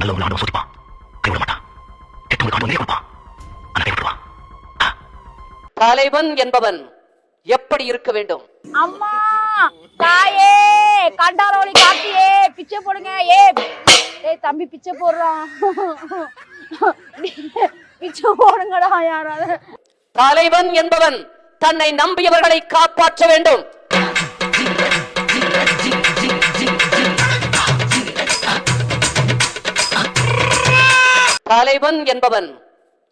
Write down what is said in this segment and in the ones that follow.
நல்ல ஒரு ஆண்டவன் சோதிப்பான், கைவிட மாட்டான். கெட்டவங்களுக்கு ஆண்டவன் நிறைய கொடுப்பான், ஆனா கைவிட்டுருவான். தலைவன் என்பவன் எப்படி இருக்க வேண்டும்? அம்மா தாயே கண்டாரோலி காத்தியே பிச்சை போடுங்க. ஏய் தம்பி பிச்சை போடுறான், பிச்சை போடுங்கடா யாராவது. தலைவன் என்பவன் தன்னை நம்பியவர்களை காப்பாற்ற வேண்டும். தலைவன் என்பவன்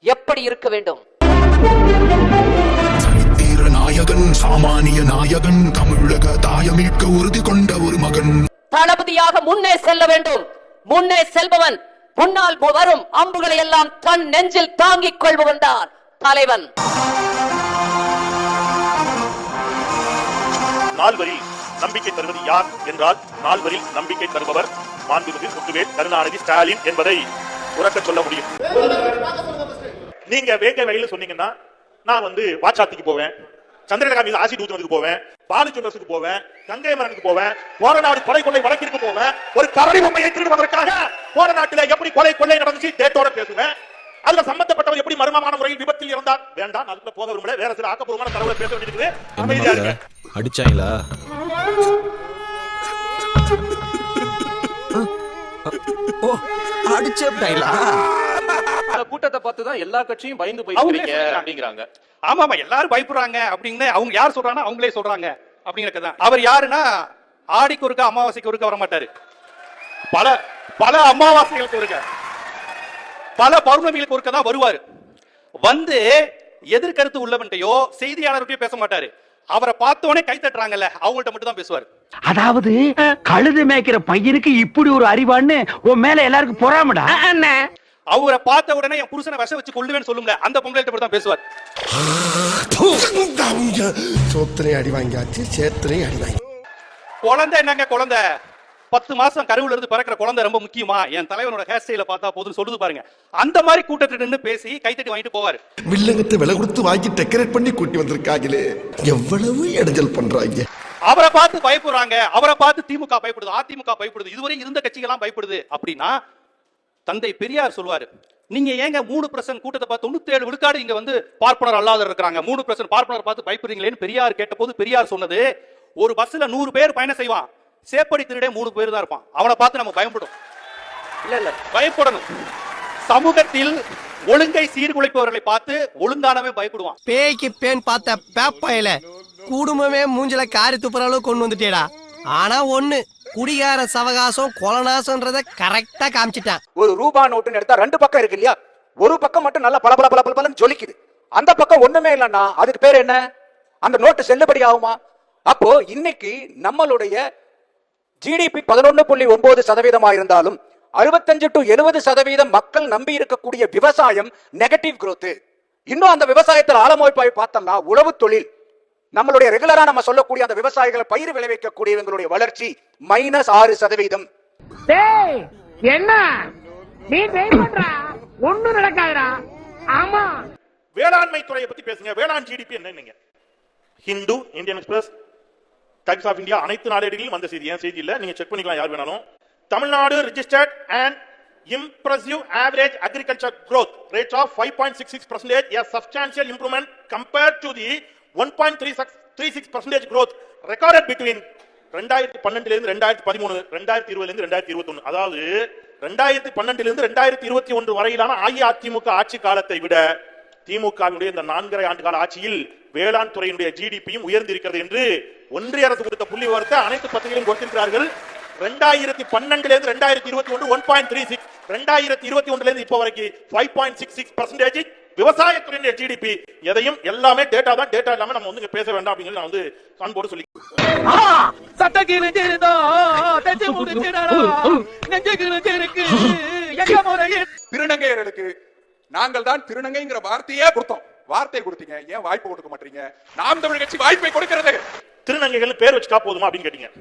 எப்படி இருக்க வேண்டும்? நாயகன், சாமானிய நாயகன், தமிழக தாயமிக்க உறுதி கொண்ட ஒரு மகன். தளபதியாக முன்னே செல்ல வேண்டும். முன்னே செல்பவன் முன்னால் வரும் அம்புகளை எல்லாம் தன் நெஞ்சில் தாங்கிக் கொள்பவன் தான் தலைவன். நால்வரில் நம்பிக்கை தருவது யார் என்றால், நால்வரில் நம்பிக்கை தருபவர் மாண்புமிகு முத்துவேல் கருணாநிதி ஸ்டாலின் என்பதை உறக்க சொல்ல முடியும். நீங்க வேங்க வழியில சொன்னீங்கன்னா நான் வாச்சாத்திக்கு போவேன், சந்திரலேகா மீது ஆசிட் ஊத்துறதுக்கு போவேன், பாலிச்சுண்டஸுக்கு போவேன், கங்கை மரனுக்கு போவேன், போரநாடு கொலை கொள்ளை வழக்கிற்கு போவேன். ஒரு கரடி பொம்மையை திருடுவதற்காக போரநாட்டில எப்படி கொலை கொள்ளை நடந்துச்சு டேட்டோட பேசுவேன். அதுல சம்பந்தப்பட்டவர் எப்படி மர்மமான முறையில் விபத்தில் இறந்தார் வேண்டாம், அதுக்குள்ள போக விரும்பல. வேற சில ஆக்கப்பூர்வமான தகவலை பேச வேண்டியிருக்குது. அமைதியா இருங்க. அடிச்சாங்களா? கூட்டத்தை பார்த்து தான் எல்லா கட்சியும் பயந்து போயிருக்கீங்க அப்படிங்கிறாங்க. ஆமா எல்லாரும் பயப்படுறாங்க அப்படின்னு அவங்க யார் சொல்றாங்கன்னா அவங்களே சொல்றாங்க அப்படிங்கறதுதான். அவர் யாருன்னா ஆடிக்கு ஒருக்க அமாவாசைக்கு ஒருக்க வர மாட்டாரு. பல பல அமாவாசைகளுக்கு ஒருக்க, பல பௌர்ணமிகளுக்கு ஒருக்க தான் வருவாரு. வந்து எதிர்கருத்து உள்ளவன்ட்டையோ செய்தியாளர்கிட்டயோ பேச மாட்டாரு. அவரை பார்த்தோன்னே கை தட்டுறாங்கல்ல அவங்கள்ட்ட மட்டும் தான் பேசுவாரு. அதாவது கழுது மேய்க்கிற பையனுக்கு இப்படி ஒரு அறிவான்னு உன் மேல எல்லாருக்கும் பொறாமடா. அவரை பார்த்த உடனே என் புருஷனை விஷ வச்சு கொள்ளுவேன்னு சொல்லுங்க, அந்த பொங்கல்கிட்ட மட்டும் தான் பேசுவார். சோத்திரை அடி வாங்கியாச்சு, சேத்திரை அடி வாங்கி. குழந்தை என்னங்க குழந்தை? 10 மாசம் கருவுல இருந்து பிறக்கிற குழந்தை ரொம்ப முக்கியமா? என் தலைவனோட ஹேர் ஸ்டைல பார்த்தா போதும் சொல்லுது பாருங்க. அந்த மாதிரி கூட்டத்துல நின்று பேசி கைத்தட்டி வாங்கிட்டு போவாரு. வில்லங்கத்தை விலை கொடுத்து வாங்கி டெக்கரேட் பண்ணி கூட்டி வந்திருக்காங்களே, எவ்வளவு இடைஞ்சல் பண்றாங்க. அவரை பார்த்து பயப்படுறாங்க, அவரை பார்த்து திமுக பயப்படுது, அதிமுக பயப்படுது, இதுவரை இருந்த கட்சிகள்லாம் பயப்படுது. அப்படின்னா தந்தை பெரியார் சொல்வாரு, நீங்க ஏங்க 3% கூட்டத்தை பார்த்து 97 விழுக்காடு இங்க பார்ப்பனர் அல்லாதவர் இருக்காங்க, 3% பார்ப்பனர் பார்த்து பயப்படுறீங்களேன்னு பெரியார் கேட்ட போது பெரியார் சொன்னது, ஒரு பஸ்ல 100 பேர் பயணம் செய்வான், சேப்படி திருடே 3 பேர் தான் இருப்பான், அவனை பார்த்து நம்ம பயப்படும். இல்ல பயப்படணும். சமூகத்தில் ஒழுங்கை சீர்குலைப்பவர்களை பார்த்து ஒழுங்கானவே பயப்படுவான். பேய்க்கு பேன் பார்த்த பேப்பையில குடும்பமே மூஞ்சில காரி துப்புற அளவு கொண்டு வந்துட்டேடா. ஆனா ஒண்ணு, குடிகார சவகாசம் கொலநாசம்ன்றத கரெக்டா காமிச்சிட்டான். ஒரு ரூபா நோட்டுன்னு எடுத்தா 2 பக்கம் இருக்கு இல்லையா? ஒரு பக்கம் மட்டும் நல்லா பல பல பல பல பலன்னு ஜொலிக்குது, அந்த பக்கம் ஒண்ணுமே இல்லைன்னா அதுக்கு பேர் என்ன? அந்த நோட்டு செல்லுபடி ஆகுமா? அப்போ இன்னைக்கு நம்மளுடைய ஜிடிபி 11.9% இருந்தாலும் 65 to 70% மக்கள் நம்பி இருக்கக்கூடிய விவசாயம் நெகட்டிவ் growth. இன்னும் அந்த விவசாயத்தில் ஆழமாய் பார்த்தோம்னா உழவு தொழில், நம்மளுடைய ரெகுலரா நம்ம சொல்லக்கூடிய அந்த விவசாயிகளை பயிர் விளைவிக்கக்கூடியவங்களுடைய வளர்ச்சி -6%. என்ன நீ ஒண்ணும் நடக்காதுடா. ஆமா, வேளாண்மை துறையை பத்தி பேசுங்க. வேளாண் ஜிடிபி என்ன? Hindu, Indian Express, Times of India அனைத்து நாளேடுகளிலும் வந்த செய்தி, ஏன் செய்தி இல்ல, நீங்க செக் பண்ணிக்கலாம் யார் வேணாலும். Tamil Nadu registered an impressive average agriculture growth rate of 5.66%, a substantial improvement compared to the 1.36% growth recorded between 2012 இருந்து 2013, 2020 இருந்து 2021. அதாவது 2012 இருந்து 2021 வரையிலான அஇஅதிமுக ஆட்சி காலத்தை விட திமுகவினுடைய இந்த 4.5 ஆண்டு கால ஆட்சியில் வேளாண் துறையினுடைய ஜிடிபியும் உயர்ந்திருக்கிறது என்று ஒன்றிய அரசு கொடுத்த புள்ளி விவரத்தை அனைத்து பத்திரிகைகளும் கொடுத்திருக்கிறார்கள். 2012 இருந்து 2021 1.36, 2021 இருந்து இப்போ வரைக்கும் 5.66% விவசாயத்துறையினுடைய ஜிடிபி. எதையும் எல்லாமே டேட்டா தான், டேட்டா இல்லாம நம்ம இங்க பேச வேண்டாம் அப்படின்னு நான் அன்போடு சொல்லி திருநங்கையர்களுக்கு நாங்கள் தான் திருநங்கைங்கிற வார்த்தையே கொடுத்தோம். வார்த்தை கொடுத்தீங்க, ஏன் வாய்ப்பு கொடுக்க மாட்டீங்க? நாம் தமிழ் கட்சி வாய்ப்பை கொடுக்கிறது. திருநங்கைகள் பேர் வச்சுக்கா போதுமா அப்படின்னு கேட்டீங்க.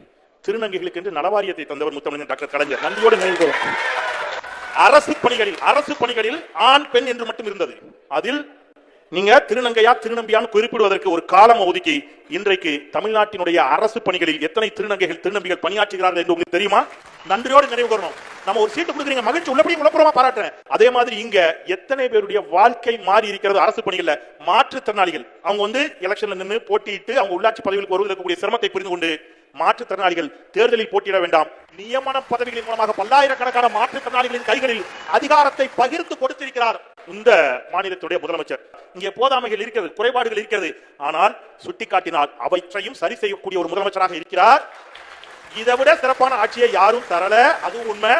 திருநங்கைகளுக்கு என்று நலவாரியத்தை தந்தவர் முத்தமிழன் டாக்டர் கலைஞர். நன்றியோடு நினைவு. அரசு பணிகளில் ஆண் பெண் என்று மட்டும் இருந்தது. அதில் நீங்க திருநங்கையா திருநம்பியான்னு குறிப்பிடுவதற்கு ஒரு காலம் ஒதுக்கி இன்றைக்கு தமிழ்நாட்டினுடைய அரசு பணிகளில் எத்தனை திருநங்கைகள் திருநம்பிகள் பணியாற்றுகிறார்கள் என்று உங்களுக்கு தெரியுமா? நன்றியோடு நினைவு கூறணும். நம்ம ஒரு சீட்டு கொடுக்குறீங்க, மகிழ்ச்சி உள்ளபடி உளப்புறமா பாராட்டுறேன். அதே மாதிரி இங்க எத்தனை பேருடைய வாழ்க்கை மாறி இருக்கிறது அரசு பணிகள்ல. மாற்றுத்திறனாளிகள் அவங்க வந்து எலெக்ஷன்ல நின்று போட்டியிட்டு அவங்க உள்ளாட்சி பதவிகளுக்கு வருவதற்கு இருக்கக்கூடிய சிரமத்தை புரிந்து கொண்டு மாற்றுத்திறனாளிகள் தேர்தலில் போட்டியிட வேண்டாம், நியமன பதவிகளின் மூலமாக பல்லாயிரக்கணக்கான மாற்றுத்திறனாளிகளின் கைகளில் அதிகாரத்தை பகிர்ந்து கொடுத்திருக்கிறார் இந்த மாநிலத்துடைய முதலமைச்சர். இங்கே போதாமைகள் இருக்கிறது, குறைபாடுகள் இருக்கிறது, ஆனால் சுட்டிக்காட்டினால் அவற்றையும் சரி செய்யக்கூடிய ஒரு முதலமைச்சராக இருக்கிறார். இதை விட சிறப்பான ஆட்சியை யாரும் தரல, அதுவும் உண்மை.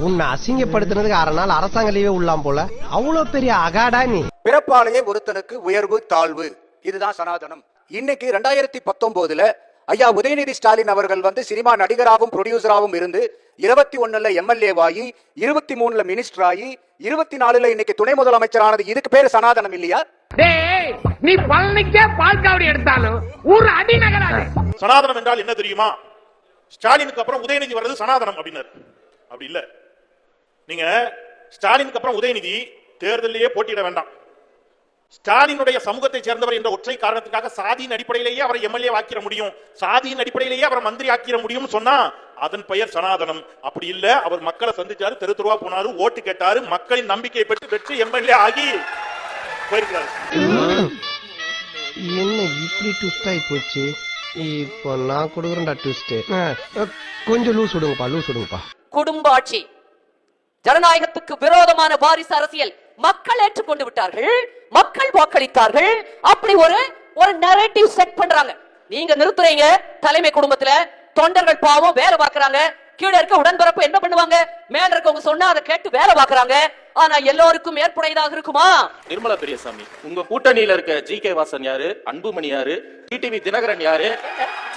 உன்னை அசிங்கப்படுத்துறதுக்கு அரை நாள் அரசாங்க லீவே உள்ளாம் போல, அவ்வளவு பெரிய அகாடா நீ. பிறப்பாலேயே ஒருத்தனுக்கு உயர்வு தாழ்வு, இதுதான் சனாதனம். இன்னைக்கு 2019 ஐயா உதயநிதி ஸ்டாலின் அவர்கள் வந்து சினிமா நடிகராகவும் ப்ரொடியூசராகவும் இருந்து 21 எம்எல்ஏ ஆகி 23 மினிஸ்டர் ஆகி 24 இன்னைக்கு துணை முதலமைச்சரானது. இதுக்கு பேரு சனாதனம் இல்லையா? நீ பழனிக்கே பால்காவடி எடுத்தாலும் ஒரு அடி நகராது. சனாதனம் என்றால் என்ன தெரியுமா? ஸ்டாலினுக்கு அப்புறம் உதயநிதி வர்றது சனாதனம் அப்படின்னாரு. அப்படி இல்ல. நீங்க ஸ்டாலினுக்கு அப்புறம் உதயநிதி தேர்தலிலேயே போட்டியிட வேண்டாம். ஸ்டாலினுடைய சமூகத்தை சேர்ந்தவர் என்ற ஒற்றை காரணத்துக்காக சாதியின் அடிப்படையிலேயே அவரை எம்எல்ஏ ஆக்கிட முடியும், சாதியின் அடிப்படையிலேயே அவரை மந்திரி ஆக்கிட முடியும் சொன்னா அதன் பெயர் சனாதனம். அப்படி இல்ல, அவர் மக்களை சந்திச்சாரு, தெரு தெருவா போனாரு, ஓட்டு கேட்டாரு, மக்களின் நம்பிக்கையை பெற்று வெற்றி எம்எல்ஏ ஆகி போயிருக்கிறாரு. என்ன இப்படி ட்விஸ்ட் ஆகி போச்சு? இப்போ நான் கொடுக்குறேன்டா ட்விஸ்ட். கொஞ்சம் லூஸ் விடுங்கப்பா. குடும்ப ஆட்சி, ஜனநாயகத்துக்கு விரோதமான வாரிசு அரசியல் மக்கள் ஏற்றுக்கொண்டு விட்டார்கள், மக்கள் வாக்களித்தார்கள். அப்படி ஒரு நரேட்டிவ் செட் பண்றாங்க. நீங்க நிறுத்துறீங்க. தலைமை குடும்பத்துல தொண்டர்கள் பாவம் வேலை பார்க்கறாங்க, கீழே இருக்க உடன்பிறப்பு என்ன பண்ணுவாங்க? மேல இருக்கவங்க சொன்னா அதை கேட்டு வேலை பார்க்கறாங்க. ஆனா எல்லோருக்கும் ஏற்புடையதாக இருக்குமா? நிர்மலா பெரியசாமி, உங்க கூட்டணியில இருக்க ஜி.கே. வாசன் யாரு, அன்புமணி யாரு, டிடிவி தினகரன் யாரு,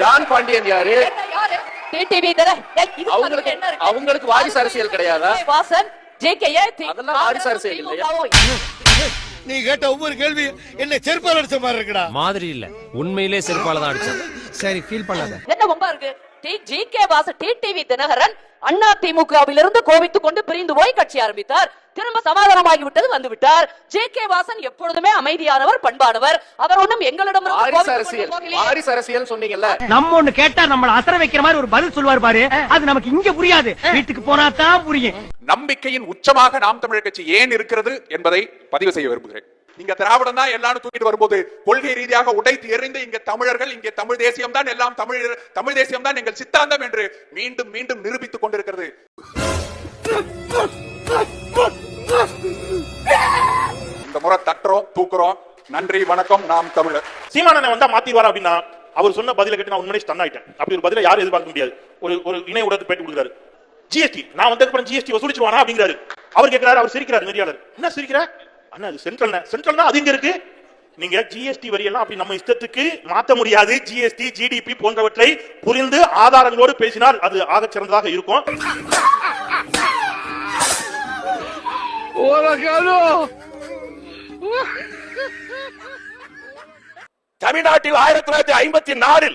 ஜான் பாண்டியன் யாரு? அவங்களுக்கு வாரிசு அரசியல் கிடையாதா? வாசன், ஜே.கே. அதெல்லாம் வாரிசு அரசியல் இல்லையா? நீ கேட்ட ஒவ்வொரு கேள்வி என்ன செருப்பால அடிச்ச மாதிரி இருக்குடா. மாதிரி இல்ல, உண்மையிலே செருப்பால தான் அடிச்சேன். சரி, ஃபீல் பண்ணாத. என்ன ரொம்ப இருக்கு? ஜி.கே. வாசன், டிடிவி தினகரன் அண்ணா திமுகவிலிருந்து கோபித்துக் கொண்டு பிரிந்து போய் கட்சி ஆரம்பித்தார். திரும்ப சமாதானமாகி விட்டது, வந்து விட்டார். ஜே.கே. வாசன் எப்பொழுதுமே அமைதியானவர், பண்பானவர். அவர் ஒன்றும் எங்களிடம் வாரிசு அரசியல் சொன்னீங்கல்ல. நம்ம ஒண்ணு கேட்டா நம்மள அசர வைக்கிற மாதிரி ஒரு பதில் சொல்வார் பாரு, அது நமக்கு இங்க புரியாது, வீட்டுக்கு போனா தான் புரியும். நம்பிக்கையின் உச்சமாக நாம் தமிழர் கட்சி ஏன் இருக்கிறது என்பதை பதிவு செய்ய விரும்புகிறேன். இங்க திராவிடம் தான் எல்லாரும் தூக்கிட்டு வரும்போது கொள்கை ரீதியாக உடைத்து எறிந்து இங்க தமிழர்கள், இங்கே தமிழ் தேசியம் தான் எல்லாம், தமிழ் தேசியம் தான் எங்கள் சித்தாந்தம் என்று மீண்டும் மீண்டும் நிரூபித்துக் கொண்டிருக்கிறது. இந்த முறை தட்டுறோம், தூக்குறோம். நன்றி, வணக்கம், நாம் தமிழர். சீமானனை வந்தா மாத்திடுவார் அப்படின்னா அவர் சொன்ன பதில கேட்டு நான் உண்மையிலே ஸ்டன் ஆயிட்டேன். அப்படி ஒரு பதில யாரும் எதிர்பார்க்க முடியாது. ஒரு இணை ஊடகத்துக்கு பேட்டி கொடுக்குறாரு. ஜிஎஸ்டி நான் வந்ததுக்கு அப்புறம் ஜிஎஸ்டி வசூலிச்சுவானா அப்படிங்கிறாரு. அவர் கேட்கிறாரு, அவர் சிரிக்கிறார். நெறியாளர், என்ன சிரிக்கிற? அண்ணா அது சென்ட்ரல்னா அது இங்க இருக்கு. நீங்க ஜிஎஸ்டி வரி எல்லாம் அப்படி நம்ம இஷ்டத்துக்கு மாத்த முடியாது. ஜிஎஸ்டி, ஜிடிபி போன்றவற்றை புரிந்து ஆதாரங்களோடு பேசினால் அது ஆக சிறந்ததாக இருக்கும். தமிழ்நாட்டில் 1954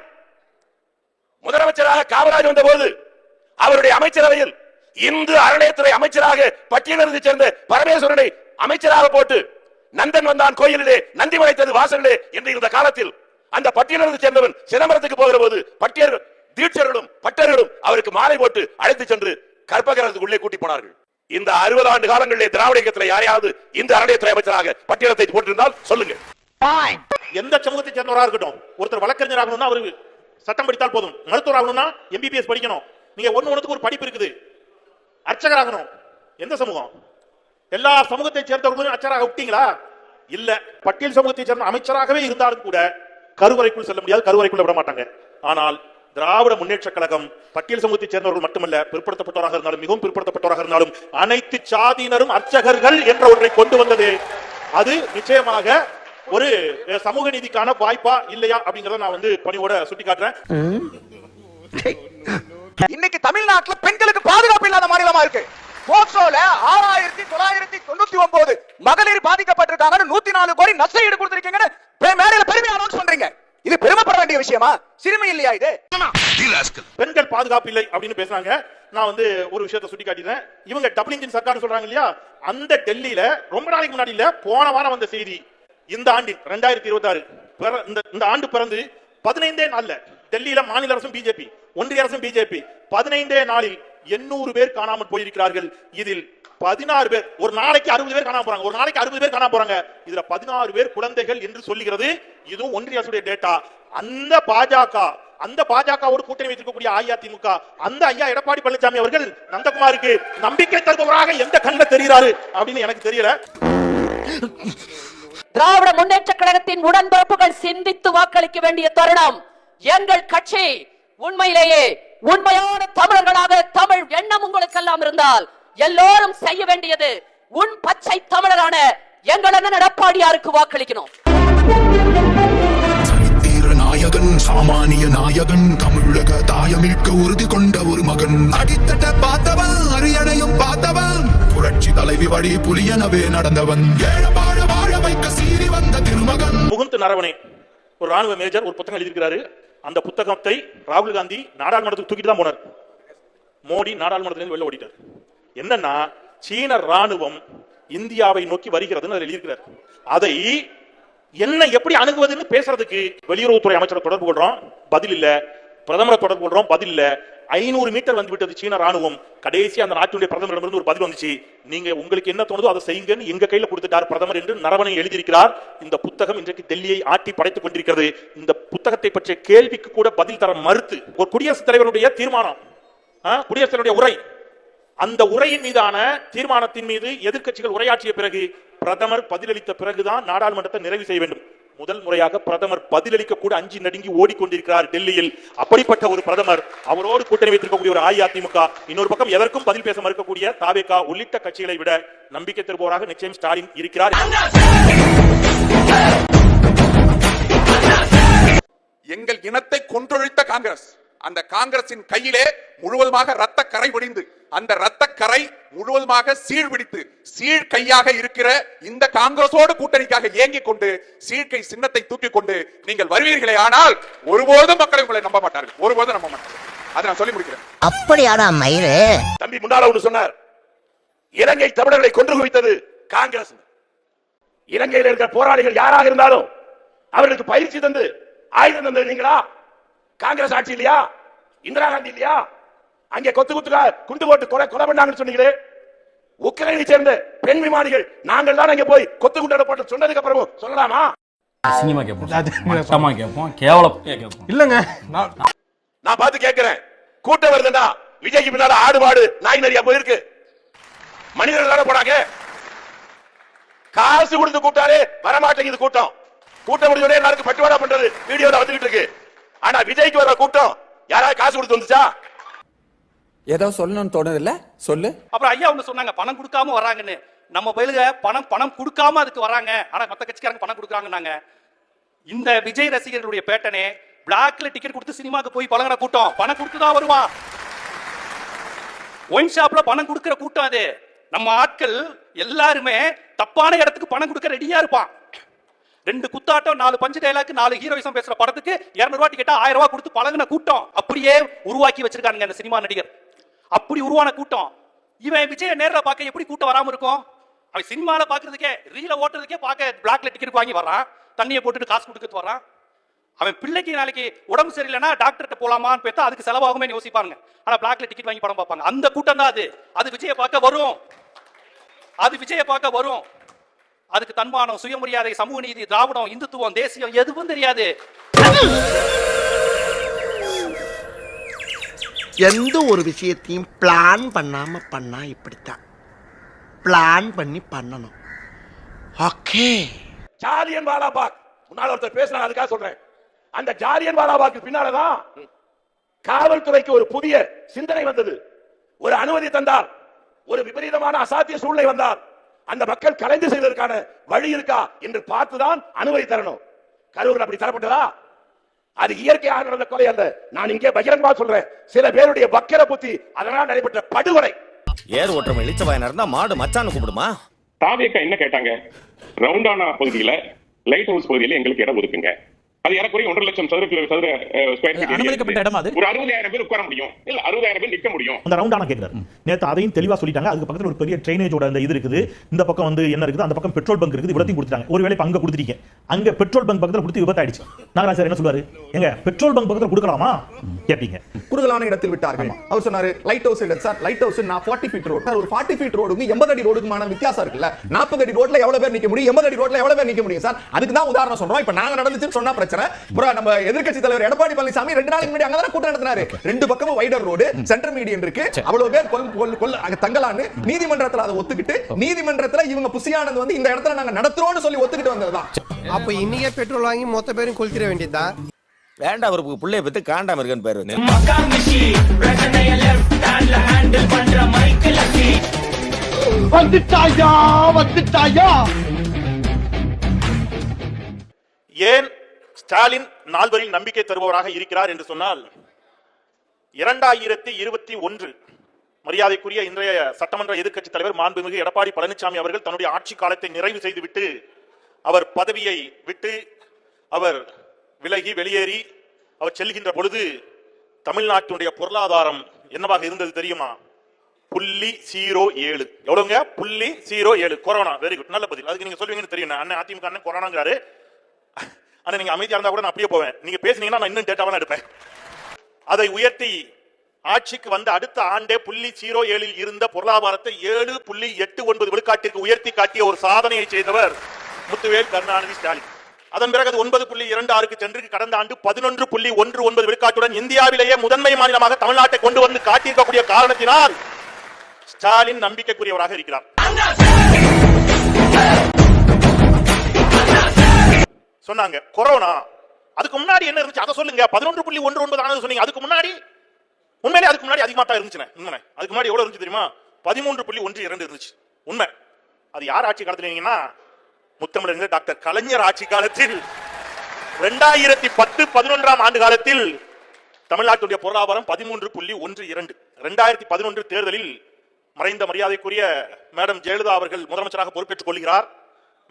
முதலமைச்சராக காமராஜ் வந்த போது அவருடைய அமைச்சரவையில் இந்து அறநிலையத்துறை அமைச்சராக பட்டியலிருந்து சேர்ந்த பரமேஸ்வரனை அமைச்சராக போட்டு நந்தன் வந்தான் கோயிலிலே நந்தி மலைத்தது வாசலிலே என்று இருந்த காலத்தில் அந்த பட்டியலிருந்து சேர்ந்தவன் சிதம்பரத்துக்கு போகிற போது பட்டியர் தீட்சர்களும் பட்டர்களும் அவருக்கு மாலை போட்டு அழைத்து சென்று கற்பகிரகத்துக்குள்ளே கூட்டி போனார்கள். இந்த 60 ஆண்டு காலங்களிலே திராவிட இயக்கத்தில் யாரையாவது இந்த அறநிலையத்துறை அமைச்சராக பட்டியலத்தை போட்டிருந்தால் சொல்லுங்க. எந்த சமூகத்தை சேர்ந்தவராக இருக்கட்டும், ஒருத்தர் வழக்கறிஞர் ஆகணும்னா அவருக்கு சட்டம் படித்தால் போதும். மருத்துவர் ஆகணும்னா எம்பிபிஎஸ் படிக்கணும். நீங்க ஒண்ணுக்கு ஒரு படிப்பு இருக்குது. அர்ச்சகர் ஆகணும், எந்த சமூகம்? எல்லா சமூகத்தை சேர்ந்தவர்களும் அர்ச்சகராக விட்டீங்களா? இல்ல. பட்டியல் சமூகத்தை சேர்ந்த அமைச்சராகவே இருந்தாலும் கூட கருவறைக்குள் செல்ல முடியாது, கருவறைக்குள்ள விட மாட்டாங்க. ஆனால் திராவிட முன்னேற்ற கழகம் பட்டியல் சமூகத்தை சேர்ந்தவர்கள் மட்டுமல்ல, பிற்படுத்தப்பட்டவராக இருந்தாலும் மிகவும் பிற்படுத்தப்பட்டவராக இருந்தாலும் அனைத்து சாதியினரும் அர்ச்சகர்கள் என்ற ஒன்றை கொண்டு வந்தது. அது நிச்சயமாக ஒரு சமூக நீதிக்கான வாய்ப்பா இல்லையா அப்படிங்கறத நான் பணியோட சுட்டி காட்டுறேன். இன்னைக்கு தமிழ்நாட்டுல பெண்களுக்கு பாதுகாப்பு இல்லாத மாநிலமா இருக்கு. போக்சோல 6999 மகளிர் பாதிக்கப்பட்டிருக்காங்கன்னு 104 கோடி நஷ்டஈடு கொடுத்திருக்கீங்கன்னு மேடையில பெருமையா அனௌன்ஸ் பண்றீங்க. இது பெருமைப்பட வேண்டிய விஷயமா? சிறுமை இல்லையா இது? பெண்கள் பாதுகாப்பு இல்லை அப்படின்னு பேசுறாங்க. நான் ஒரு விஷயத்தை சுட்டி காட்டினேன். இவங்க டபுள் இன்ஜின் சர்க்கார் சொல்றாங்க இல்லையா, அந்த டெல்லியில ரொம்ப நாளைக்கு முன்னாடி இல்ல, போன வாரம் வந்த செய்தி. இந்த ஆண்டில் 2026 இந்த ஆண்டு பிறந்து 15 நாள்ல டெல்லியில மாநில அரசும் பிஜேபி, ஒன்றிய அரசும் பிஜேபி 15 நாளில் 800 பேர் காணாமல் போயிருக்கிறார்கள். இதில் 16 பேர், ஒரு நாளைக்கு 60 பேர் காணாம போறாங்க. ஒரு நாளைக்கு 60 பேர் காணாம போறாங்க. இதுல 16 பேர் குழந்தைகள் என்று சொல்லுகிறது. இதுவும் ஒன்றிய அரசுடைய டேட்டா. அந்த பாஜகவோடு கூட்டணி வைத்திருக்கக்கூடிய அஇஅதிமுக, அந்த ஐயா எடப்பாடி பழனிசாமி அவர்கள் நந்தகுமாருக்கு நம்பிக்கை தருபவராக எந்த கண்ணில் தெரிகிறாரு அப்படின்னு எனக்கு தெரியல. திராவிட முன்னேற்ற கழகத்தின் உடன்பிறப்புகள் சிந்தித்து வாக்களிக்க வேண்டிய தருணம். எங்கள் கட்சி உண்மையிலேயே உண்மையான தமிழர்களாக தமிழ் எண்ணம் உங்களுக்கெல்லாம் இருந்தால் எல்லோரும் செய்ய வேண்டியது உன் பச்சை தமிழரான எங்கள் அண்ணன் எடப்பாடியாருக்கு வாக்களிக்கணும். நாயகன், சாமானிய நாயகன், தமிழக தாயமிழ்க்க உறுதி கொண்ட ஒரு மகன். அடித்தட்ட பார்த்தவன், அரியணையும் பார்த்தவன், புரட்சி தலைவி வழி புலியனவே நடந்தவன், ஏழபாழ வாழ வைக்க சீறி வந்த திருமகன். முகுந்த் நரவனே ஒரு ராணுவ மேஜர் ஒரு புத்தகம் எழுதியிருக்கிறாரு. அந்த புத்தகத்தை ராகுல் காந்தி நாடாளுமன்றத்துக்கு தூக்கிட்டு தான் போனார். மோடி நாடாளுமன்றத்திலிருந்து வெளில ஓடிட்டார். என்னன்னா, சீன ராணுவம் இந்தியாவை நோக்கி வருகிறதுன்னு எழுதியிருக்கிறார். அதை என்ன எப்படி அணுகுவதுன்னு பேசுறதுக்கு வெளியுறவுத்துறை அமைச்சரை தொடர்பு கொள்றோம், பதில் இல்ல. பிரதமரை தொடர்பு கொள்றோம், பதில் இல்ல. 500 மீட்டர் வந்து விட்டது சீன ராணுவம். கடைசி அந்த நாட்டுடைய பிரதமரிடமிருந்து ஒரு பதில் வந்துச்சு. நீங்க உங்களுக்கு என்ன தோணுதோ அதை செய்யுங்கன்னு எங்க கையில கொடுத்துட்டார் பிரதமர் என்று நரவணை எழுதியிருக்கிறார். இந்த புத்தகம் இன்றைக்கு டெல்லியை ஆட்டி படைத்துக் கொண்டிருக்கிறது. இந்த புத்தகத்தை பற்றிய கேள்விக்கு கூட பதில் தர மறுத்து ஒரு குடியரசுத் தலைவருடைய தீர்மானம், குடியரசுத் தலைவருடைய உரை, அந்த உரையின் மீதான தீர்மானத்தின் மீது எதிர்க்கட்சிகள் உரையாற்றிய பிறகு பிரதமர் பதிலளித்த பிறகுதான் நாடாளுமன்றத்தை நிறைவு செய்ய வேண்டும். முதல் முறையாக பிரதமர் பதிலளிக்க கூட அஞ்சி நடுங்கி ஓடிக்கொண்டிருக்கிறார் டெல்லியில். அப்படிப்பட்ட ஒரு பிரதமர், அவரோடு கூட்டணி வைத்திருக்கக்கூடிய ஒரு அஇஅதிமுக, இன்னொரு பக்கம் எதற்கும் பதில் பேச மறுக்கக்கூடிய தாவேகா உள்ளிட்ட கட்சிகளை விட நம்பிக்கை தருபவராக நிச்சயம் ஸ்டாலின் இருக்கிறார். எங்கள் இனத்தை கொன்றொழித்த காங்கிரஸ், அந்த காங்கிரசின் கையிலே முழுவதுமாக ரத்த கரை பிடிந்து, அந்த ரத்த கரை முழுவதுமாக சீழ்பிடித்து சீழ் கையாக இருக்கிற இந்த காங்கிரஸோடு கூட்டணிக்காக ஏங்கிக் கொண்டு சீழ்கை சின்னத்தை தூக்கிக் கொண்டு நீங்கள் வருவீர்களே, ஆனால் ஒருபோதும் மக்களை உங்களை நம்ப மாட்டார்கள், ஒருபோதும் நம்ப மாட்டார்கள். அதை நான் சொல்லி முடிக்கிறேன். அப்படியாடா மயிறு தம்பி முன்னால ஒன்று சொன்னார். இலங்கை தமிழர்களை கொன்று குவித்தது காங்கிரஸ். இலங்கையில் இருக்கிற போராளிகள் யாராக இருந்தாலும் அவர்களுக்கு பயிற்சி தந்து ஆயுதம் தந்தது நீங்களா? காங்கிரஸ் ஆட்சி இல்லையா? இந்திரா காந்தி இல்லையா? அங்கே குண்டு போட்டு கொலை பண்ணாங்கன்னு சொன்னீங்களே. உக்ரைனை சேர்ந்த பெண் விமானிகள் நாங்கள் தான் அங்கே போய் கொத்து குண்டு போட்டு சொன்னதுக்கு அப்புறமும் சொல்லலாமா? அசிங்கமா கேட்போம், கேவலம் கேட்போம். இல்லங்க நான் பார்த்து கேட்கிறேன். கூட்டம் வருதுன்னா விஜய்க்கு பின்னால ஆடு மாடு நாய் நரியா போயிருக்கு. மனிதர்கள் போனாங்க. காசு கொடுத்து கூட்டாலே வரமாட்டேங்குது கூட்டம். கூட்டம் முடிஞ்சோடனே எல்லாருக்கும் பட்டுவாடா பண்றது வீடியோல வந்துகிட்டு இருக்கு. ஆனா விஜய்க்கு வர கூட்டம் யாராவது காசு கொடுத்து வந்துச்சா? ஏதோ சொல்லணும்னு தோணுது இல்ல, சொல்லு. அப்புறம் ஐயா ஒண்ணு சொன்னாங்க, பணம் கொடுக்காம வராங்கன்னு. நம்ம பயிலுக பணம் கொடுக்காம அதுக்கு வராங்க, ஆனா மத்த கட்சிக்காரங்க பணம் கொடுக்குறாங்கன்னாங்க. இந்த விஜய் ரசிகர்களுடைய பேட்டனே பிளாக்ல டிக்கெட் கொடுத்து சினிமாக்கு போய் பழகிற கூட்டம். பணம் கொடுத்துதான் வருவான். ஒயின் ஷாப்ல பணம் கொடுக்கிற கூட்டம் அது. நம்ம ஆட்கள் எல்லாருமே தப்பான இடத்துக்கு பணம் கொடுக்க ரெடியா இருப்பான். 2 குத்தாட்டம், 4 பஞ்சு டைலாக், 4 ஹீரோயிசம் பேசுற படத்துக்கு 200 ரூபாய் டிக்கெட்டா 1000 ரூபாய் கொடுத்து பழகின கூட்டம். அப்படியே உருவாக்கி வச்சிருக்காங்க அந்த சினிமா நடிகர். அப்படி உருவான கூட்டம். இவன் விஜய நேர்ல பார்க்க எப்படி கூட்டம் வராம இருக்கும்? அவன் சினிமால பாக்குறதுக்கே, ரீல ஓட்டுறதுக்கே பார்க்க பிளாக்ல டிக்கெட் வாங்கி வரான், தண்ணியை போட்டுட்டு காசு கொடுத்துட்டு வரான். அவன் பிள்ளைக்கு நாளைக்கு உடம்பு சரியில்லைன்னா டாக்டர்கிட்ட போலாமான்னு பார்த்தா அதுக்கு செலவாகுமே யோசிப்பாங்க. ஆனா பிளாக்ல டிக்கெட் வாங்கி படம் பார்ப்பாங்க. அந்த கூட்டம் தான் அது. அது விஜய பார்க்க வரும். அது விஜய பார்க்க வரும். அதுக்கு தன்மானம், சுயமரியாதை, சமூக நீதி, திராவிடம், இந்துத்துவம், தேசியம் எதுவும் தெரியாது. எந்த ஒரு விஷயத்தையும் பிளான் பண்ணாம பண்ணா இப்படித்தான். பிளான் பண்ணி பண்ணணும். ஓகே. ஜாலியன் வாலாபாக் முன்னால ஒருத்தர் பேசுறாங்க, அதுக்காக சொல்றேன். அந்த ஜாலியன் வாலாபாக்கு பின்னாலதான் காவல்துறைக்கு ஒரு புதிய சிந்தனை வந்தது. ஒரு அனுமதி தந்தார், ஒரு விபரீதமான அசாத்திய சூழ்நிலை வந்தார், அந்த மக்கள் கலைந்து செய்வதற்கான வழி இருக்கா என்று பார்த்துதான் அனுமதி தரணும். கரூரில் அப்படி தரப்பட்டதா? அது இயற்கையாக நடந்த கொலை அல்ல. நான் இங்கே பகிரங்கமா சொல்றேன், சில பேருடைய வக்கர புத்தி அதனால் நடைபெற்ற படுகொலை. ஏர் ஓட்டம் இளிச்சவாயனா இருந்தா மாடு மச்சான்னு கூப்பிடுமா? தாவேக்கா என்ன கேட்டாங்க? ரவுண்டானா பகுதியில, லைட் ஹவுஸ் பகுதியில எங்களுக்கு இடம் ஒதுக்குங்க. அது எனக்குரிய 1.5 லட்சம் சதுர ஸ்கொயர் ஃபீட் அனுமதிக்கப்பட்ட இடம் அது. ஒரு 60,000 பேர் உட்கார முடியும், இல்ல 60,000 பேர் நிக்க முடியும். அந்த ரவுண்டான கேக்குறாரு நேத்து அதையும் தெளிவா சொல்லிட்டாங்க. அதுக்கு பக்கத்துல ஒரு பெரிய ட்ரைனேஜோட அந்த இது இருக்குது, இந்த பக்கம் வந்து என்ன இருக்குது, அந்த பக்கம் பெட்ரோல் பங்க் இருக்குது, இவ்வளத்தையும் கொடுத்துட்டாங்க. ஒருவேளை இப்ப அங்க கொடுத்துட்டீங்க, அங்க பெட்ரோல் பங்க் பக்கத்துல கொடுத்து விபத்து ஆயிடுச்சு. நாகராஜ் சார் என்ன சொல்லுவாரு, எங்க பெட்ரோல் பங்க் பக்கத்துல கொடுக்கலாமா கேப்பீங்க. குறுகலான இடத்தில் விட்டார்கள். அவர் சொன்னாரு லைட் ஹவுஸ் இல்ல சார், லைட் ஹவுஸ் நான் 40 ஃபீட் ரோட் சார். ஒரு 40 ஃபீட் ரோடுக்கு 80 அடி ரோடுக்குமான வித்தியாசம் இருக்குல்ல. 40 அடி ரோட்ல எவ்வளவு பேர் நிக்க முடியும், 80 அடி ரோட்ல எவ்வளவு பேர் நிக்க முடியும் சார். அதுக்கு தான் உதாரணம் சொல்றோம். இப்ப நாங்க நடந்துச்சுன்னு சொன்னா பிரச்சனை. நம்ம எதிர்க்கட்சி தலைவர் எடப்பாடி பழனிசாமி 2 நாளைக்கு முன்னாடி அங்க தான் கூட்டம் நடத்தினாரு. 2 பக்கமும் வைடர் ரோடு, சென்டர் மீடியன் இருக்கு, அவ்வளவு பேர் தங்கலான்னு நீதிமன்றத்துல அதை ஒத்துக்கிட்டு, நீதிமன்றத்துல இவங்க புசியானது வந்து இந்த இடத்துல நாங்க நடத்துறோம்னு சொல்லி ஒத்துக்கிட்டு வந்ததுதான். அப்ப இன்னைக்கே பெட்ரோல் வாங்கி மொத்த பேரும் கொளுத்திர வேண்டியதுதான். வேண்டாம், ஒரு பிள்ளைய பத்தி காண்டாம இருக்கன்னு பேரு. வந்துட்டாயா வந்துட்டாயா. ஏன் ஸ்டாலின் நால்வரில் நம்பிக்கை தருபவராக இருக்கிறார் என்று சொன்னால், 2021 மரியாதைக்குரிய இன்றைய சட்டமன்ற எதிர்க்கட்சி தலைவர் மாண்புமிகு எடப்பாடி பழனிசாமி அவர்கள் தன்னுடைய ஆட்சி காலத்தை நிறைவு செய்துவிட்டு அவர் பதவியை விட்டு அவர் விலகி வெளியேறி அவர் செல்கின்ற பொழுது தமிழ்நாட்டினுடைய பொருளாதாரம் என்னவாக இருந்தது தெரியுமா? 0.07. எவ்வளவுங்க? 0.07. கொரோனா. வெரி குட், நல்ல பதில். அதுக்கு நீங்க சொல்வீங்கன்னு தெரியும். அண்ணன் அதிமுக அண்ணன் கொரோனாங்கிறாரு. ஆனா நீங்க அமைதியா இருந்தா கூட நான் அப்படியே போவேன். நீங்க பேசுனீங்கன்னா நான் இன்னும் டேட்டாவா எடுப்பேன். அதை உயர்த்தி ஆட்சிக்கு வந்த அடுத்த ஆண்டே 0.07 இருந்த பொருளாதாரத்தை 7.89 விழுக்காட்டிற்கு உயர்த்தி காட்டிய ஒரு சாதனையை செய்தவர் முத்துவேல் கருணாநிதி ஸ்டாலின். அதன் பிறகு அது 9.26க்கு சென்று கடந்த ஆண்டு 11.19 விழுக்காட்டுடன் இந்தியாவிலேயே முதன்மை மாநிலமாக தமிழ்நாட்டை கொண்டு வந்து காட்டியிருக்கக்கூடிய காரணத்தினால் ஸ்டாலின் நம்பிக்கைக்குரியவராக இருக்கிறார். சொன்னாங்க கொரோனா, அதுக்கு முன்னாடி என்ன இருந்துச்சு அதை சொல்லுங்க. 11.19 ஆனது சொன்னீங்க. அதுக்கு முன்னாடி உண்மையிலே அதுக்கு முன்னாடி அதிகமா தான் இருந்துச்சு. உண்மை அதுக்கு முன்னாடி எவ்வளவு இருந்துச்சு தெரியுமா? 13.12 இருந்துச்சு. உண்மை. அது யார் ஆட்சி காலத்துல? முத்தமிழர் டாக்டர் கலைஞர் ஆட்சி காலத்தில் 2010-11 ஆண்டு காலத்தில் தமிழ்நாட்டுடைய பொருளாதாரம் 13.12. 2011 தேர்தலில் மறைந்த மரியாதைக்குரிய மேடம் ஜெயலலிதா அவர்கள் முதலமைச்சராக பொறுப்பேற்றுக் கொள்கிறார்.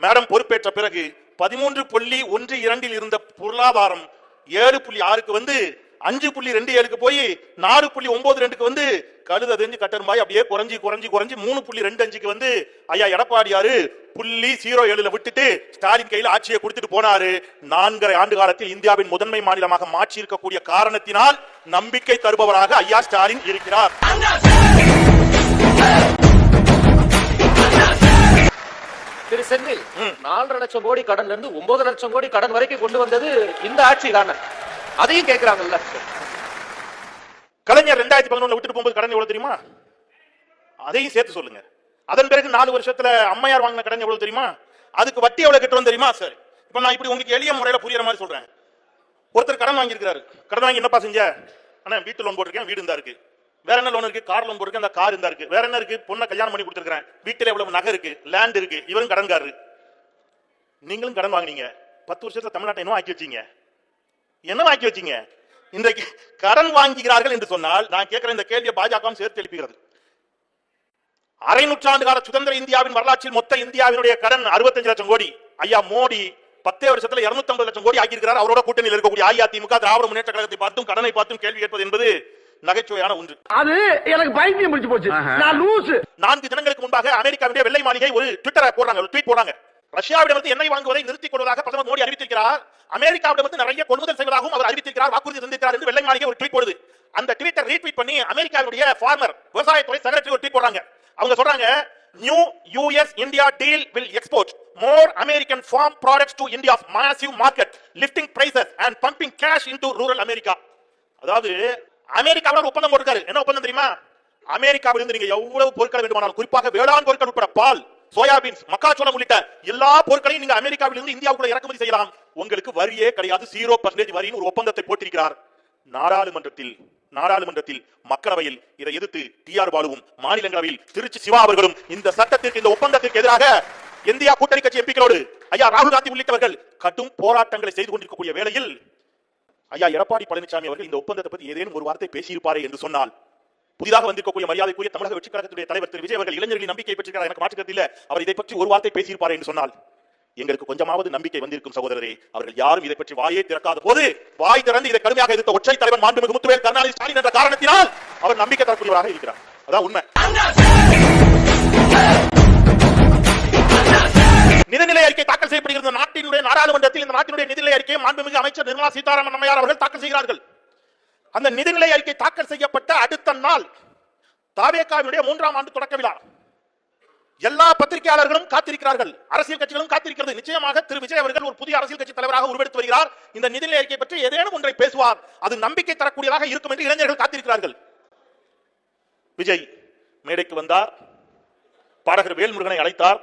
மேடம் பொறுப்பேற்ற பிறகு 13.12 இருந்த பொருளாதாரம் 7.6க்கு வந்து 5.27க்கு போய் 4.92க்கு வந்து கழுத தெரிஞ்சு கட்டருமாய் அப்படியே குறைஞ்சி 3.25க்கு வந்து ஐயா எடப்பாடியாரு 0.07 விட்டுட்டு ஸ்டாலின் கையில் ஆட்சியை கொடுத்துட்டு போனாரு. 4.5 ஆண்டு காலத்தில் இந்தியாவின் முதன்மை மாநிலமாக மாற்றி இருக்கக்கூடிய காரணத்தினால் நம்பிக்கை தருபவராக ஐயா ஸ்டாலின் இருக்கிறார். திரு செந்தில், 4.5 லட்சம் கோடி கடன்ல இருந்து 9 லட்சம் கோடி கடன் வரைக்கும் கொண்டு வந்தது இந்த ஆட்சி தானே? அதையும் கேட்கிறாங்கல்ல. கலைஞர் 2011 விட்டுட்டு போகும்போது கடன் எவ்வளவு தெரியுமா? அதையும் சேர்த்து சொல்லுங்க. அதன் பிறகு 4 வருஷத்துல அம்மையார் வாங்கின கடன் எவ்வளவு தெரியுமா? அதுக்கு வட்டி எவ்வளவு கட்டுறோம் தெரியுமா? சார், இப்ப நான் இப்படி உங்களுக்கு எளிய முறையில புரியுற மாதிரி சொல்றேன். ஒருத்தர் கடன் வாங்கி இருக்காரு. கடன் வாங்கி என்னப்பா செஞ்ச? ஆனா வீட்டு லோன் போட்டிருக்கேன், வீடு இருந்தா இருக்கு. வேற என்ன லோன் இருக்கு? கார் லோன் போட்டிருக்கேன், அந்த கார் இருந்தா இருக்கு. வேற என்ன இருக்கு? பொண்ணை கல்யாணம் பண்ணி கொடுத்துருக்கேன், வீட்டுல எவ்வளவு நகை இருக்கு, லேண்ட் இருக்கு. இவரும் கடன்காரரு. நீங்களும் கடன் வாங்கினீங்க. 10 வருஷத்துல தமிழ்நாட்டை என்ன ஆக்கி வச்சீங்க? என்ன ஆக்கி வச்சீங்க? இன்றைக்கு கடன் வாங்குகிறார்கள் என்று சொன்னால் நான் கேட்கிற இந்த கேள்வியை பாஜகவும் சேர்த்து எழுப்புகிறது. அரை நூற்றாண்டு கால சுதந்திர இந்தியாவின் வரலாற்றில் மொத்த இந்தியாவினுடைய கடன் 65 லட்சம் கோடி. ஐயா மோடி 10 வருஷத்துல 250 லட்சம் கோடி ஆக்கியிருக்கிறார். அவரோட கூட்டணியில் இருக்கக்கூடிய அஇஅதிமுக திராவிட முன்னேற்ற கழகத்தை பார்த்தும் கடனை பார்த்தும் கேள்வி கேட்பது என்பது நகைச்சுவையான ஒன்று. அது எனக்கு பைத்தியம் முடிச்சு போச்சு. நான் லூசு. 4 தினங்களுக்கு முன்பாக அமெரிக்காவுடைய வெள்ளை மாளிகை ஒரு ட்விட்டரை போடுறாங்க, ஒரு ட்வீட் போடுறாங்க. ரஷ்யாவிடமிருந்து எண்ணெய் வாங்குவதை நிறுத்திக் கொள்வதாக பிரதமர் மோடி அறிவித்திருக்கிறார். அமெரிக்காவிடமிருந்து நிறைய கொள்முதல் செய்வதாகவும் அவர் அறிவித்திருக்கிறார், வாக்குறுதி தந்திருக்கிறார் என்று வெள்ளை மாளிகை ஒரு ட்வீட் போடுது. அந்த ட்வீட்டை ரீட்வீட் பண்ணி அமெரிக்காவுடைய ஃபார்மர் விவசாயத்துறை செக்ரட்டரி ஒரு ட்வீட் போடுறாங்க. அவங்க சொல்றாங்க, new US India deal will export more American farm products to India's massive market, lifting prices and pumping cash into rural America. அதாவது அமெரிக்காவோட ஒப்பந்தம் போட்டிருக்காரு. என்ன ஒப்பந்தம் தெரியுமா? அமெரிக்காவிலிருந்து நீங்க எவ்வளவு பொருட்கள் வேண்டுமானாலும், குறிப்பாக வேளாண் பொருட்கள் உட்பட பால், சோயாபீன்ஸ், மக்காச்சோளம் உள்ளிட்ட எல்லா பொருட்களையும் நீங்க அமெரிக்காவிலிருந்து இந்தியாவுக்குள்ள இறக்குமதி செய்யலாம். உங்களுக்கு வரியே கிடையாது, 0% வரின்னு ஒரு ஒப்பந்தத்தை போட்டிருக்கிறார். நாடாளுமன்றத்தில் மக்களவையில் இதை எதிர்த்து TR பாலுவும், மாநிலங்களவையில் திருச்சி சிவா அவர்களும் இந்த சட்டத்திற்கு, இந்த ஒப்பந்தத்திற்கு எதிராக இந்தியா கூட்டணி கட்சி எம்பிக்களோடு ஐயா ராகுல் காந்தி உள்ளிட்டவர்கள் கடும் போராட்டங்களை செய்து கொண்டிருக்கக்கூடிய வேளையில் ஐயா எடப்பாடி பழனிசாமி அவர்கள் இந்த ஒப்பந்தத்தை பற்றி ஏதேனும் ஒரு வார்த்தை பேசியிருப்பாரே என்று சொன்னால், புதிதாக வந்திருக்கக்கூடிய மரியாதைக்குரிய தமிழக வெற்றி கழகத்துடைய தலைவர் திரு விஜய் அவர்கள் இளைஞர்களின் நம்பிக்கை பெற்றிருக்கிறார், எனக்கு மாற்றுக்கருத்து இல்ல. அவர் இதை பற்றி ஒரு வார்த்தை பேசியிருப்பாரே என்று சொன்னால் எங்களுக்கு கொஞ்சமாவது நம்பிக்கை வந்திருக்கும் சகோதரரே. அவர்கள் யாரும் இதை பற்றி வாயே திறக்காத போது, வாய் திறந்து இதை கடுமையாக எதிர்த்த ஒற்றை தலைவன் மாண்புமிகு முத்துவேல் கருணாநிதி ஸ்டாலின் என்ற காரணத்தினால் அவர் நம்பிக்கை தரக்கூடியவராக இருக்கிறார். அதான் உண்மை. நிதிநிலை அறிக்கை தாக்கல் செய்யப்படுகிறது நாட்டினுடைய நாடாளுமன்றத்தில். இந்த நாட்டினுடைய நிதிநிலை அறிக்கையை மாண்புமிகு அமைச்சர் நிர்மலா சீதாராமன் அம்மையார் அவர்கள் தாக்கல் செய்கிறார்கள். அந்த நிதிநிலை அறிக்கை தாக்கல் செய்யப்பட்ட அடுத்த நாள் தாவேகாவினுடைய 3ஆம் ஆண்டு தொடக்க விழா. எல்லா பத்திரிகையாளர்களும் காத்திருக்கிறார்கள், அரசியல் கட்சிகளும் காத்திருக்கிறது. நிச்சயமாக திரு விஜய் அவர்கள் ஒரு புதிய அரசியல் கட்சி தலைவராக உருவெடுத்து வருகிறார். இந்த நிதிநிலை அறிக்கை பற்றி ஏதேனும் ஒன்றை பேசுவார், அது நம்பிக்கை தரக்கூடியதாக இருக்கும் என்று இளைஞர்கள் காத்திருக்கிறார்கள். விஜய் மேடைக்கு வந்தார், பாடகர் வேல்முருகனை அழைத்தார்,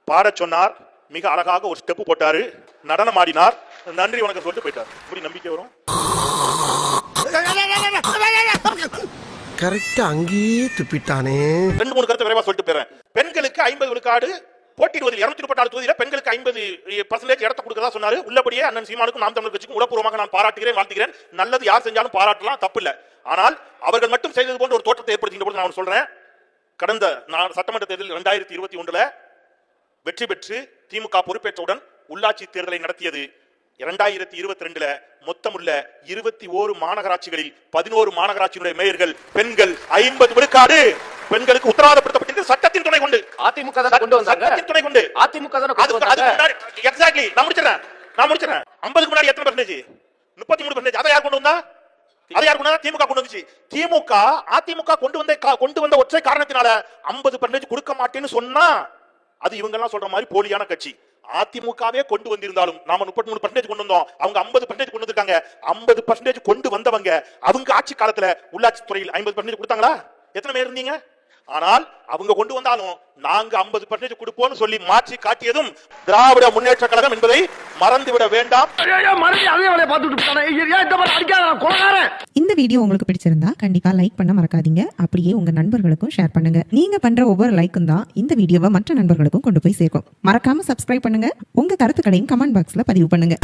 பாடச் சொன்னார், மிக அழகாக ஒரு ஸ்டெப் போட்டாரு, நடனம் ஆடினார், நன்றி வணக்கம் சொல்லிட்டு போயிட்டார். இப்படி நம்பிக்கை வரும்? கரெக்டா அங்கேயே துப்பிட்டானே. 2-3 கருத்து விரைவா சொல்லிட்டு போறேன். பெண்களுக்கு 50 விழுக்காடு போட்டியிடுவதில் 234 தொகுதியில பெண்களுக்கு 50% இடத்தை கொடுக்கறதா சொன்னாரு. உள்ளபடியே அண்ணன் சீமானுக்கும் நாம் தமிழர் கட்சிக்கும் உளப்பூர்வமாக நான் பாராட்டுகிறேன், வாழ்த்துகிறேன். நல்லது யார் செஞ்சாலும் பாராட்டலாம், தப்பு இல்ல. ஆனால் அவர்கள் மட்டும் செய்தது போன்ற ஒரு தோற்றத்தை ஏற்படுத்தின போது நான் சொல்றேன், கடந்த சட்டமன்ற தேர்தலில் 2021 வெற்றி பெற்று திமுக பொறுப்பேற்றவுடன் உள்ளாட்சி தேர்தலை நடத்தியது. 2022 மொத்தமுள்ள 21 மாநகராட்சிகளில் 11 மாநகராட்சியினுடைய மேயர்கள் பெண்கள். 50 விழுக்காடு பெண்களுக்கு உத்தரவாதப்படுத்தப்பட்டிருக்கிறது சட்டத்தின் துணை கொண்டு. அதிமுக தான் கொண்டு வந்தாங்க. சட்டத்தின் துணை கொண்டு அதிமுக தான் கொண்டு வந்தாங்க. எக்ஸாக்ட்லி. நான் முடிச்சறேன். 50க்கு முன்னாடி எத்தனை பர்சன்டேஜ்? 33%. அதை யார் கொண்டு வந்தா? அதை யார் கொண்டு வந்தா? திமுக கொண்டு வந்துச்சு. திமுக அதிமுக கொண்டு வந்த ஒற்றை காரணத்தினால 50% கொடுக்க மாட்டேன்னு சொன்னா அது இவங்க எல்லாம் சொல்ற மாதிரி போலியான கட்சி. அதிமுகவே கொண்டு வந்திருந்தாலும் நாம 33% கொண்டு வந்தோம், அவங்க 50% கொண்டு வந்திருக்காங்க. 50% கொண்டு வந்தவங்க அவங்க ஆட்சி காலத்துல உள்ளாட்சி துறையில் 50% கொடுத்தாங்களா? எத்தனை பேர் இருந்தீங்க? ஆனால் அவங்க கொண்டு வந்தாலும் நாங்க 50% கொடுப்போம்னு சொல்லி மாற்றி காட்டியதும் திராவிட முன்னேற்ற கழகம் என்பதை மறந்துவிட வேண்டாம். இந்த வீடியோ உங்களுக்கு பிடிச்சிருந்தா கண்டிப்பா லைக் பண்ண மறக்காதீங்க. அப்படியே உங்க நண்பர்களுக்கும் ஷேர் பண்ணுங்க. நீங்க பண்ற ஒவ்வொரு லைக்கும் தான் இந்த வீடியோவை மற்ற நண்பர்களுக்கும் கொண்டு போய் சேர்க்கும். மறக்காம சப்ஸ்கிரைப் பண்ணுங்க. உங்க கருத்துக்களையும் கமெண்ட் பாக்ஸ்ல பதிவு பண்ணுங்க.